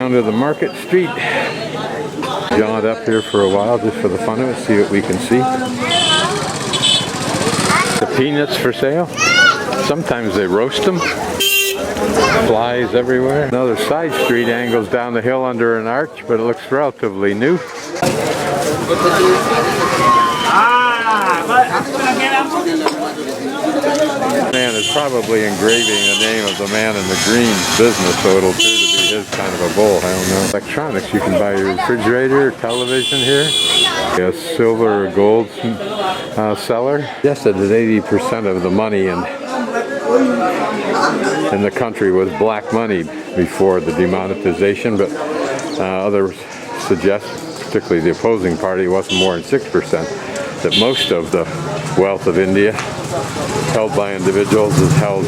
Down to the market street. Jaunt up here for a while just for the fun of it, see what we can see. The peanuts for sale. Sometimes they roast them. Flies everywhere. Another side street angles down the hill under an arch, but it looks relatively new. Man is probably engraving the name of the man in the green business, so it'll appear to be his kind of a bowl. I don't know. Electronics, you can buy your refrigerator, television here. A silver or gold seller. Suggested that 80% of the money in the country was black money before the demonetization, but others suggest, particularly the opposing party, wasn't more than 6%. That most of the wealth of India held by individuals is held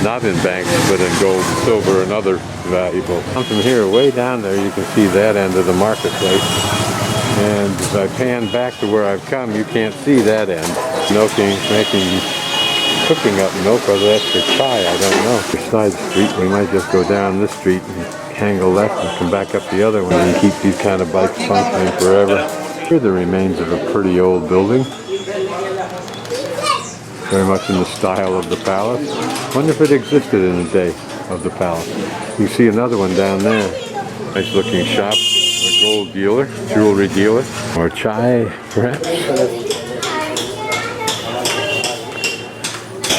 not in banks but in gold, silver, and other valuables. From here, way down there, you can see that end of the marketplace. And as I pan back to where I've come, you can't see that end. Cooking up milk, whether that's for chai, I don't know. Side street, we might just go down this street and angle left and come back up the other one and keep these kind of bikes functioning forever. Here are the remains of a pretty old building. Very much in the style of the palace. Wonder if it existed in the day of the palace. You see another one down there. Nice looking shop. A gold dealer, jewelry dealer. Or chai, perhaps.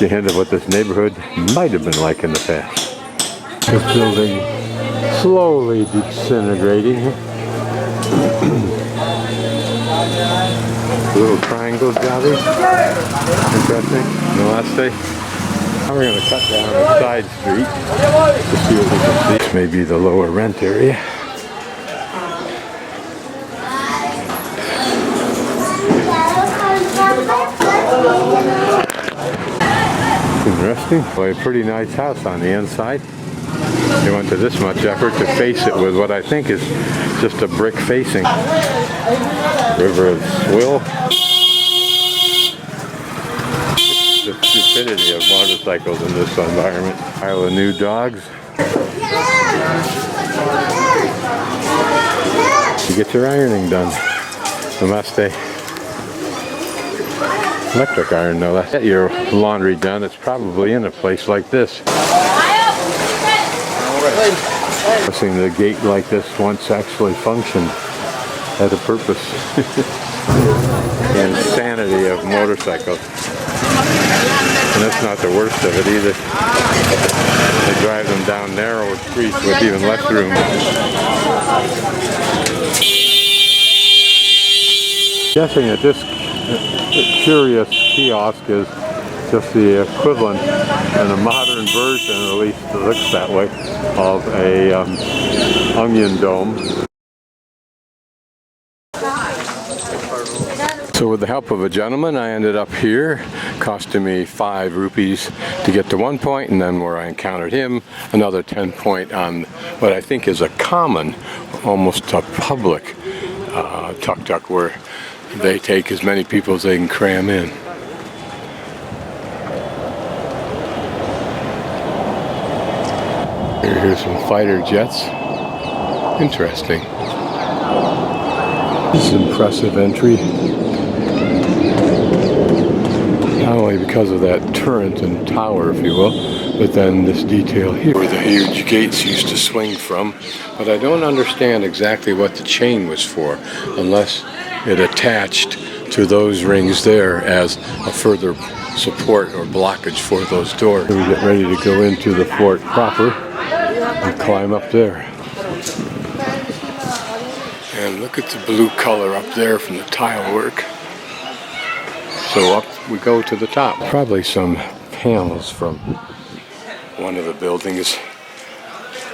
A hint of what this neighborhood might have been like in the past. This building slowly disintegrating. Little triangle jobby. Interesting. Namaste. Now we're going to cut down a side street to see what we can see. This may be the lower rent area. Interesting. Well, a pretty nice house on the inside. They went to this much effort to face it with what I think is just a brick facing. River of Swill. The stupidity of motorcycles in this environment. Pile of new dogs. You get your ironing done. Namaste. Electric iron, no less. Get your laundry done. It's probably in a place like this. Guessing the gate like this once actually functioned, had a purpose. The insanity of motorcycles. And that's not the worst of it either. They drive them down narrow streets with even less room. Guessing that this curious kiosk is just the equivalent in a modern version, at least it looks that way, of a onion dome. So with the help of a gentleman, I ended up here, costing me 5 rupees to get to one point, and then where I encountered him, another 10 point on what I think is a common, almost a public tuk-tuk where they take as many people as they can cram in. Here's some fighter jets. Interesting. This is an impressive entry. Not only because of that turret and tower, if you will, but then this detail here where the huge gates used to swing from. But I don't understand exactly what the chain was for, unless it attached to those rings there as a further support or blockage for those doors. We get ready to go into the fort proper and climb up there. And look at the blue color up there from the tile work. So up we go to the top. Probably some panels from one of the buildings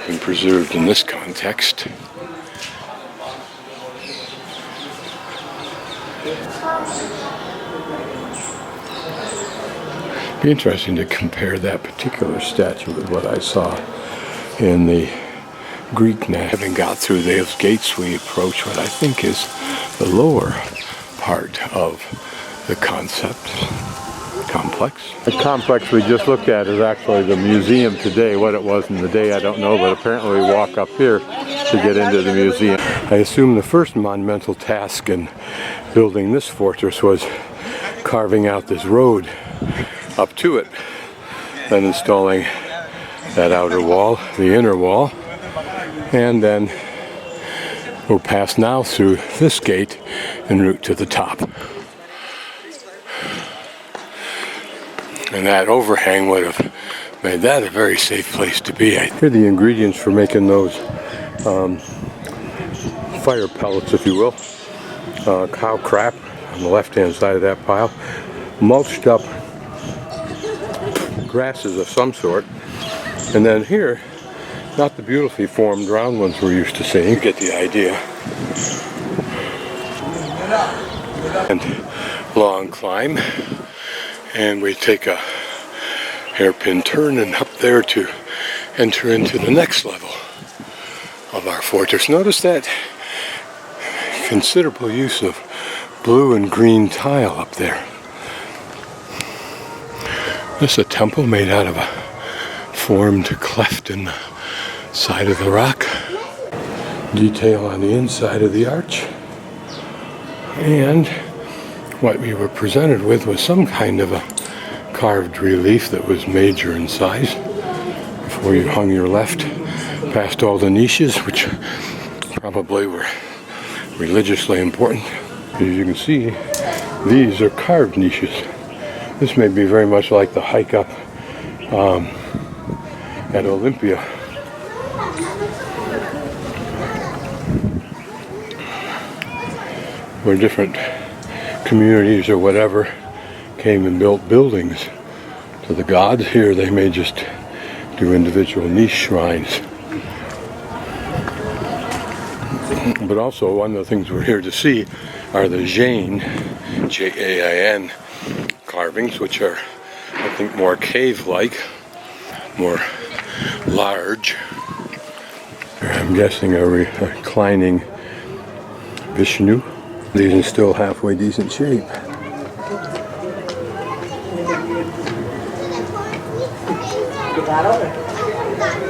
been preserved in this context. It'd be interesting to compare that particular statue with what I saw in the Greek net. Having got through those gates, we approach what I think is the lower part of the concept complex. The complex we just looked at is actually the museum today. What it was in the day, I don't know, but apparently we walk up here to get into the museum. I assume the first monumental task in building this fortress was carving out this road up to it, then installing that outer wall, the inner wall, and then we'll pass now through this gate en route to the top. And that overhang would have made that a very safe place to be. Here are the ingredients for making those fire pellets, if you will. Cow crap on the left-hand side of that pile, mulched up grasses of some sort, and then here, not the beautifully formed round ones we're used to seeing. You get the idea. And long climb, and we take a hairpin turn and up there to enter into the next level of our fortress. Notice that considerable use of blue and green tile up there. This is a temple made out of a formed cleft in the side of the rock. Detail on the inside of the arch. And what we were presented with was some kind of a carved relief that was major in size. Before you hung your left past all the niches, which probably were religiously important. As you can see, these are carved niches. This may be very much like the hike up at Olympia. Where different communities or whatever came and built buildings to the gods. Here they may just do individual niche shrines. But also one of the things we're here to see are the Jain, J-A-I-N, carvings, which are, I think, more cave-like, more large. I'm guessing a reclining Vishnu. These are still halfway decent shape.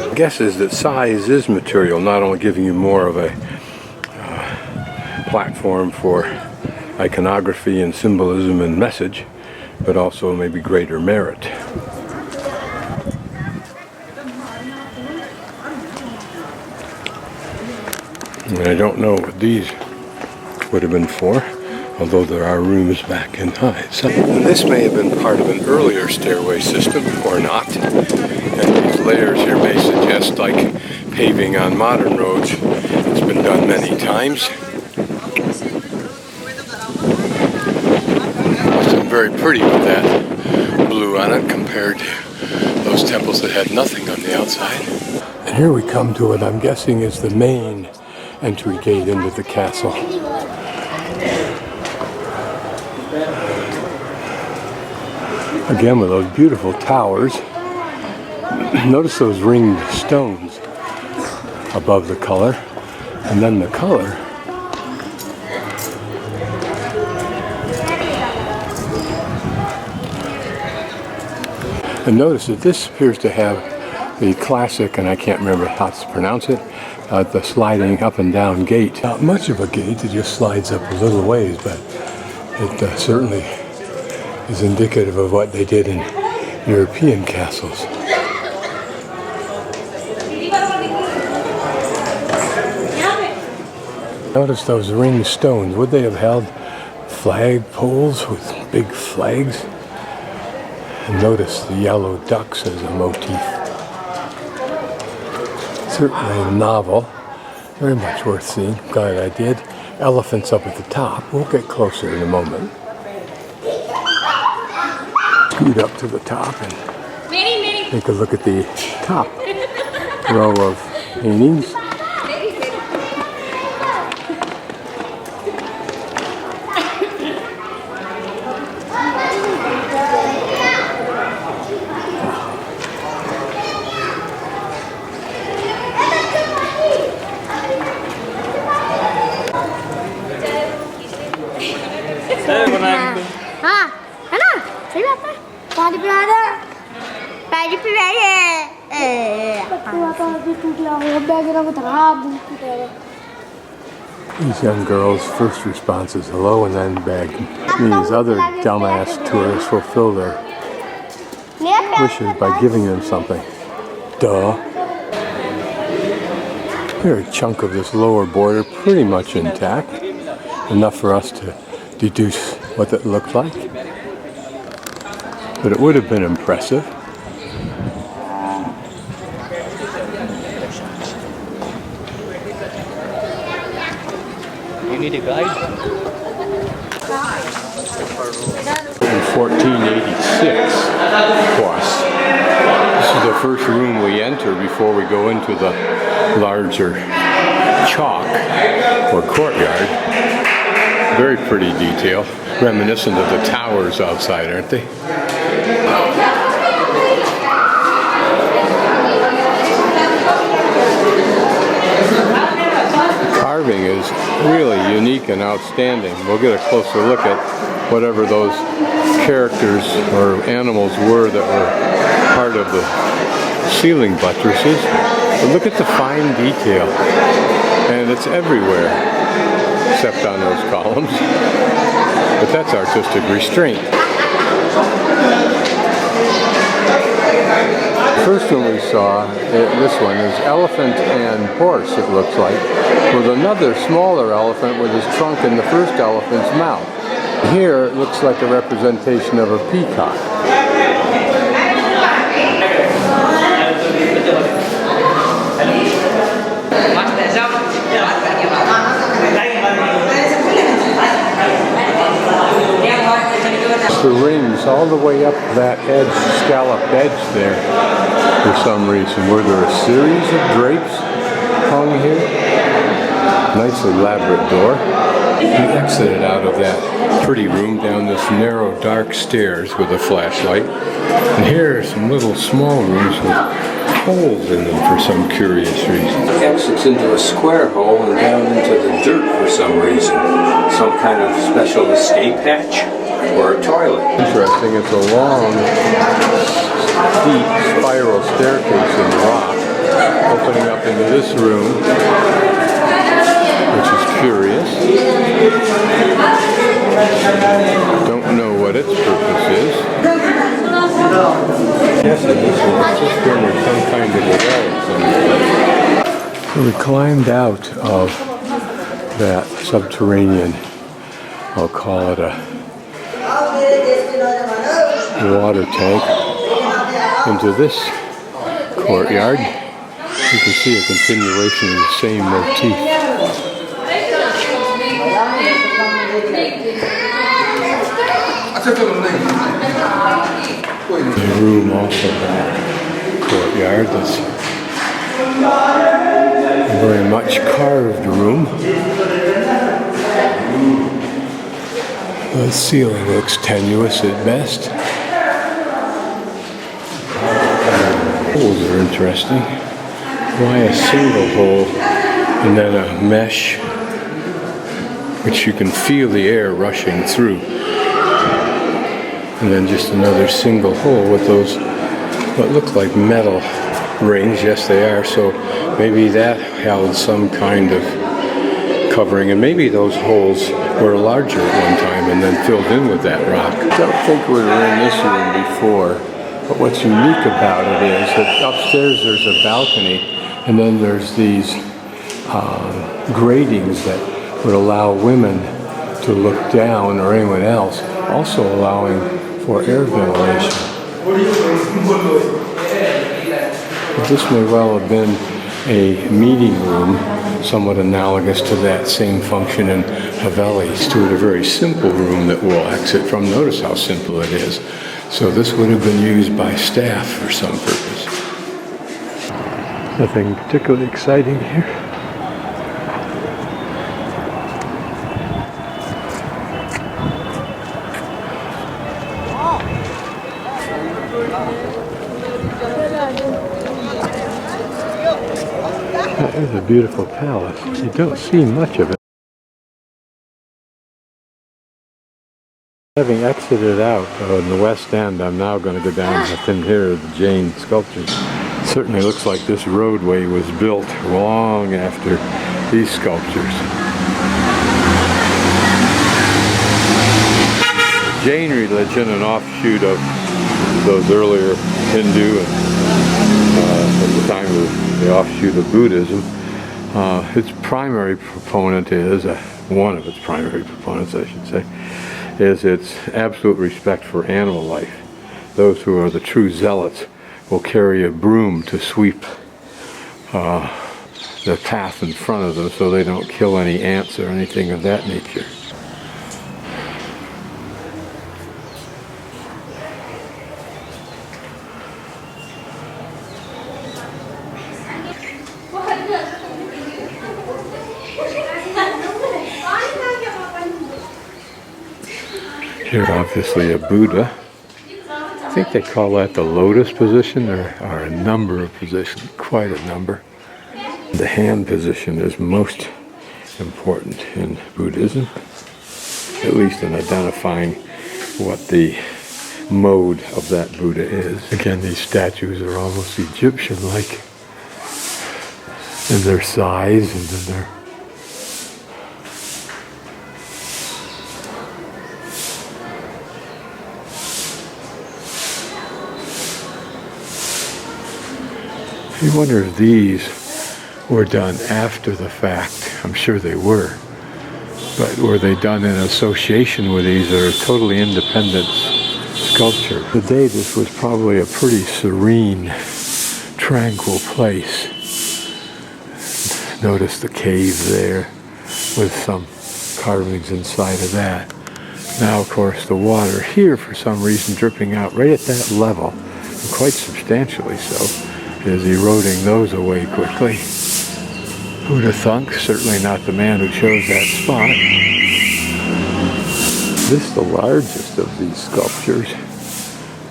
My guess is that size is material, not only giving you more of a platform for iconography and symbolism and message, but also maybe greater merit. And I don't know what these would have been for, although there are rooms back inside. So this may have been part of an earlier stairway system, or not. And these layers here may suggest, like paving on modern roads, it's been done many times. It's very pretty with that blue on it compared to those temples that had nothing on the outside. And here we come to what I'm guessing is the main entry gate into the castle. Again, with those beautiful towers. Notice those ringed stones above the color, and then the color. And notice that this appears to have the classic, and I can't remember how to pronounce it, the sliding up and down gate. Not much of a gate, it just slides up a little ways, but it certainly is indicative of what they did in European castles. Notice those ringed stones. Would they have held flag poles with big flags? And notice the yellow ducks as a motif. Certainly novel. Very much worth seeing. Glad I did. Elephants up at the top. We'll get closer in a moment. Scoot up to the top and take a look at the top row of paintings. These young girls' first response is hello and then beg. These other dumbass tourists fulfill their wishes by giving them something. Duh. Here's a chunk of this lower border pretty much intact. Enough for us to deduce what it looked like. But it would have been impressive. You need a guide? In 1486 plus. This is the first room we enter before we go into the larger chalk or courtyard. Very pretty detail, reminiscent of the towers outside, aren't they? Carving is really unique and outstanding. We'll get a closer look at whatever those characters or animals were that were part of the ceiling buttresses. But look at the fine detail, and it's everywhere except on those columns. But that's artistic restraint. The first one we saw, this one, is elephant and horse, it looks like, with another smaller elephant with his trunk in the first elephant's mouth. Here it looks like a representation of a peacock. The rings all the way up that edge, scalloped edge there for some reason. Were there a series of drapes hung here? Nice elaborate door. We exited out of that pretty room down this narrow dark stairs with a flashlight. And here are some little small rooms with holes in them for some curious reason. It exits into a square hole and down into the dirt for some reason. Some kind of special escape hatch or a toilet. Interesting, it's a long, steep spiral staircase in rock opening up into this room, which is curious. Don't know what its purpose is. Yes, it is a cistern or some kind of a well. So we climbed out of that subterranean, I'll call it a water tank, into this courtyard. You can see a continuation of the same motif. The room also courtyard that's a very much carved room. The ceiling looks tenuous at best. Holes are interesting. Why a single hole and then a mesh which you can feel the air rushing through? And then just another single hole with those what look like metal rings. Yes, they are. So maybe that held some kind of covering, and maybe those holes were larger at one time and then filled in with that rock. I don't think we were in this room before, but what's unique about it is that upstairs there's a balcony, and then there's these gratings that would allow women to look down, or anyone else, also allowing for air ventilation. But this may well have been a meeting room, somewhat analogous to that same function in Havelis, to a very simple room that we'll exit from. Notice how simple it is. So this would have been used by staff for some purpose. Nothing particularly exciting here. That is a beautiful palace. You don't see much of it. Having exited out in the west end, I'm now going to go down up in here the Jain sculptures. It certainly looks like this roadway was built long after these sculptures. Jain religion, an offshoot of those earlier Hindu and at the time of the offshoot of Buddhism, its primary proponent is, one of its primary proponents I should say, is its absolute respect for animal life. Those who are the true zealots will carry a broom to sweep the path in front of them so they don't kill any ants or anything of that nature. Here, obviously a Buddha. I think they call that the lotus position. There are a number of positions, quite a number. The hand position is most important in Buddhism, at least in identifying what the mode of that Buddha is. Again, these statues are almost Egyptian-like in their size and in their you wonder if these were done after the fact. I'm sure they were. But were they done in association with these or a totally independent sculpture? Today this was probably a pretty serene, tranquil place. Notice the cave there with some carvings inside of that. Now, of course, the water here, for some reason, dripping out right at that level, and quite substantially so, is eroding those away quickly. Who'd have thunk? Certainly not the man who chose that spot. This is the largest of these sculptures.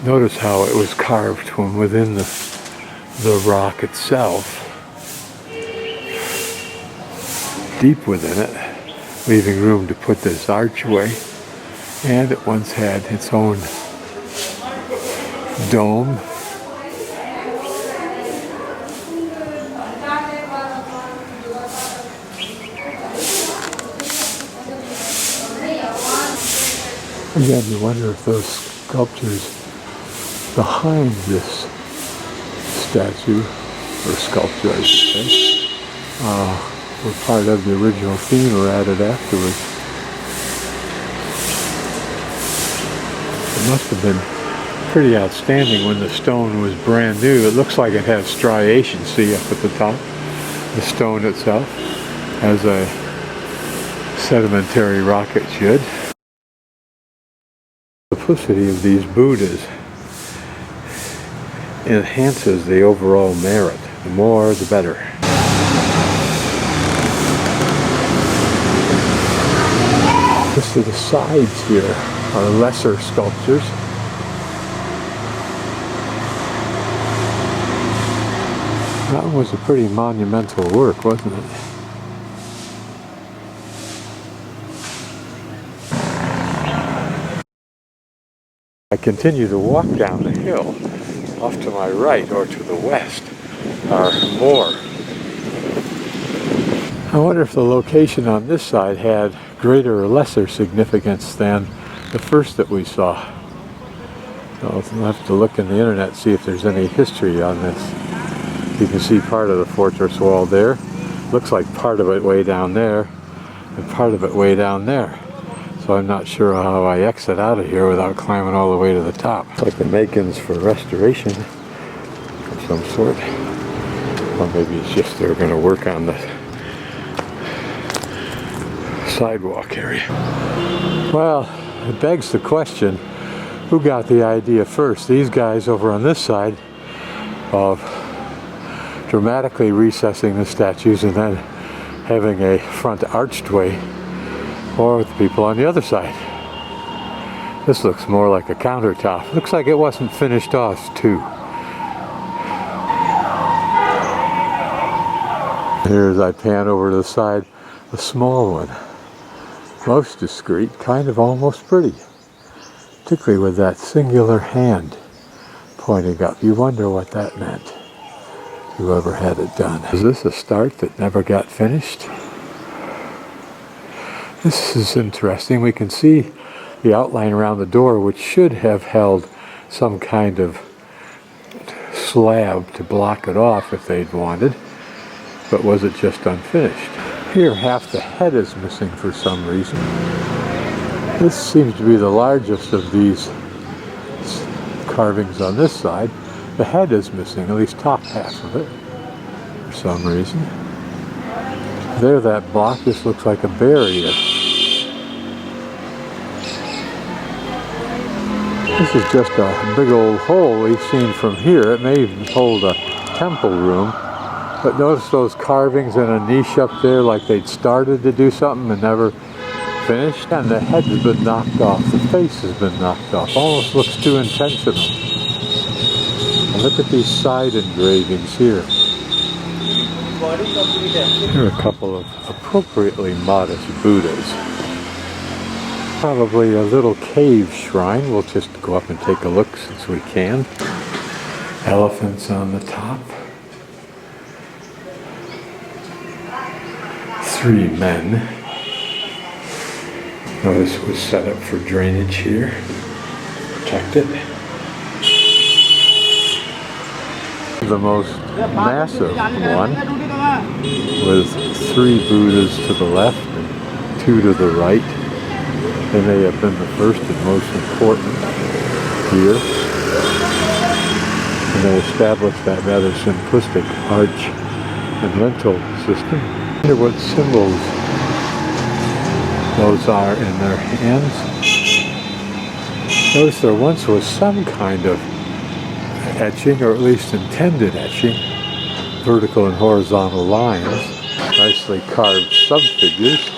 Notice how it was carved from within the rock itself, deep within it, leaving room to put this archway. And it once had its own dome. Again, you wonder if those sculptures behind this statue, or sculpture I should say, were part of the original theme or added afterwards. It must have been pretty outstanding when the stone was brand new. It looks like it has striations, see, up at the top. The stone itself, as a sedimentary rock it should. The simplicity of these Buddhas enhances the overall merit. The more, the better. Just to the sides here are lesser sculptures. That was a pretty monumental work, wasn't it? I continue to walk down the hill. Off to my right, or to the west, are more. I wonder if the location on this side had greater or lesser significance than the first that we saw. So I'll have to look in the internet, see if there's any history on this. You can see part of the fortress wall there. Looks like part of it way down there, and part of it way down there. So I'm not sure how I exit out of here without climbing all the way to the top. It's like the makings for restoration of some sort. Or maybe it's just they're going to work on the sidewalk area. Well, it begs the question, who got the idea first? These guys over on this side of dramatically recessing the statues and then having a front archway, or the people on the other side. This looks more like a countertop. Looks like it wasn't finished off too. Here as I pan over to the side, a small one. Most discreet, kind of almost pretty. Particularly with that singular hand pointing up. You wonder what that meant. Whoever had it done. Is this a start that never got finished? This is interesting. We can see the outline around the door, which should have held some kind of slab to block it off if they'd wanted, but was it just unfinished? Here, half the head is missing for some reason. This seems to be the largest of these carvings on this side. The head is missing, at least top half of it, for some reason. There, that block just looks like a barrier. This is just a big old hole we've seen from here. It may even hold a temple room. But notice those carvings in a niche up there, like they'd started to do something and never finished. And the head has been knocked off. The face has been knocked off. Almost looks too intentional. And look at these side engravings here. Here are a couple of appropriately modest Buddhas. Probably a little cave shrine. We'll just go up and take a look since we can. Elephants on the top. 3 men. Notice it was set up for drainage here. Protected. The most massive one with 3 Buddhas to the left and 2 to the right. They may have been the first and most important here. And they established that rather simplistic arch and lintel system. I wonder what symbols those are in their hands. Notice there once was some kind of etching, or at least intended etching, vertical and horizontal lines, nicely carved subfigures.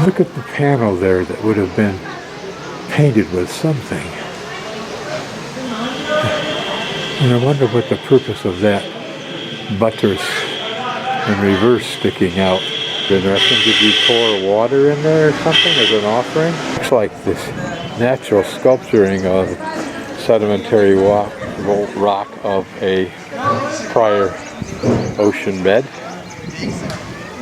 Look at the panel there that would have been painted with something. And I wonder what the purpose of that buttress in reverse sticking out. Interesting. Did you pour water in there or something as an offering? Looks like this natural sculpturing of sedimentary rock of a prior ocean bed.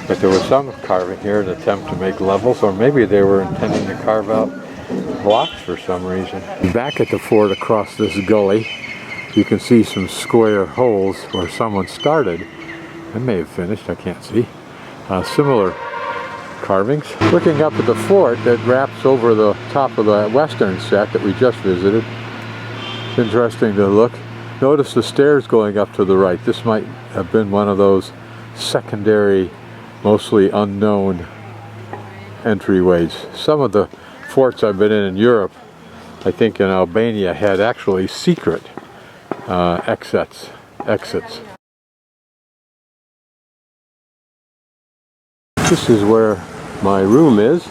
But there was some carving here, an attempt to make levels, or maybe they were intending to carve out blocks for some reason. Back at the fort across this gully, you can see some square holes where someone started. They may have finished, I can't see. Similar carvings. Looking up at the fort that wraps over the top of the western set that we just visited. It's interesting to look. Notice the stairs going up to the right. This might have been one of those secondary, mostly unknown entryways. Some of the forts I've been in Europe, I think in Albania, had actually secret exits. This is where my room is.